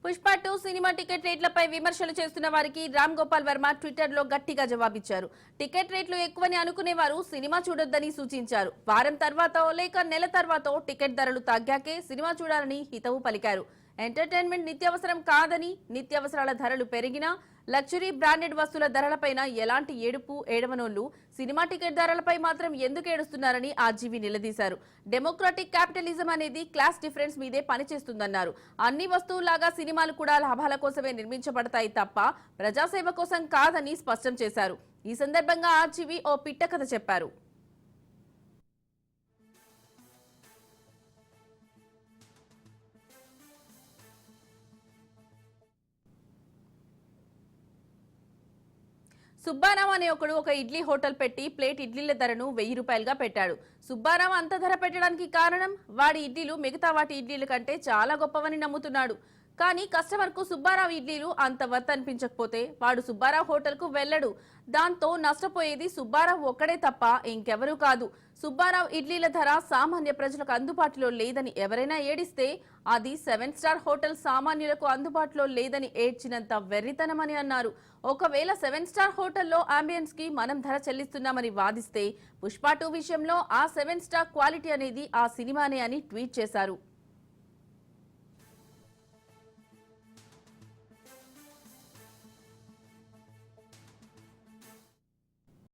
Pushpa 2 cinema ticket రేట్లపై విమర్శలు చేస్తున్న వారికి రామ్ గోపాల్ వర్మ ట్విట్టర్లో గట్టిగా జవాబిచ్చారు. టికెట్ రేట్లు ఎక్కువని అనుకునేవారు సినిమా చూడొద్దని సూచించారు. వారం తర్వాతో లేక నెల తర్వాతో టికెట్ ధరలు తగ్గాకే సినిమా చూడాలని హితవు పలికారు. ఎంటర్టైన్మెంట్ నిత్యావసరం కాదని, నిత్యావసరాల ధరలు పెరిగినా లగ్జరీ బ్రాండెడ్ వస్తువుల ధరలపైన ఎలాంటి ఏడవనోళ్లు సినిమా టికెట్ ధరలపై మాత్రం ఎందుకు ఏడుస్తున్నారని ఆర్జీవీ నిలదీశారు. డెమోక్రాటిక్ క్యాపిటలిజం అనేది క్లాస్ డిఫరెన్స్ మీదే పనిచేస్తుందన్నారు. అన్ని వస్తువులాగా సినిమాలు కూడా లాభాల కోసమే నిర్మించబడతాయి తప్ప ప్రజాసేవ కోసం కాదని స్పష్టం చేశారు. ఈ సందర్భంగా ఆర్జీవీ ఓ పిట్ట కథ చెప్పారు. సుబ్బారావు అనే ఒకడు ఒక ఇడ్లీ హోటల్ పెట్టి ప్లేట్ ఇడ్లీల ధరను 1000 రూపాయలుగా పెట్టాడు. సుబ్బారావు అంత ధర పెట్టడానికి కారణం వాడి ఇడ్లీలు మిగతా వాటి ఇడ్లీల కంటే చాలా గొప్పవని నమ్ముతున్నాడు. కానీ కస్టమర్ కు సుబ్బారావు ఇడ్లీలు అంత వర్త్ అనిపించకపోతే వాడు సుబ్బారావు హోటల్ కు వెళ్లడు. దాంతో నష్టపోయేది సుబ్బారావు ఒక్కడే తప్ప ఇంకెవరూ కాదు. సుబ్బారావు ఇడ్లీల ధర సామాన్య ప్రజలకు అందుబాటులో లేదని ఎవరైనా ఏడిస్తే అది 7 స్టార్ హోటల్ సామాన్యులకు అందుబాటులో లేదని ఏడ్చినంత వెర్రితనమని అన్నారు. ఒకవేళ 7 స్టార్ హోటల్లో అంబియన్స్ కి మనం ధర చెల్లిస్తున్నామని వాదిస్తే పుష్ప 2 విషయంలో ఆ 7 స్టార్ క్వాలిటీ అనేది ఆ సినిమానే అని ట్వీట్ చేశారు.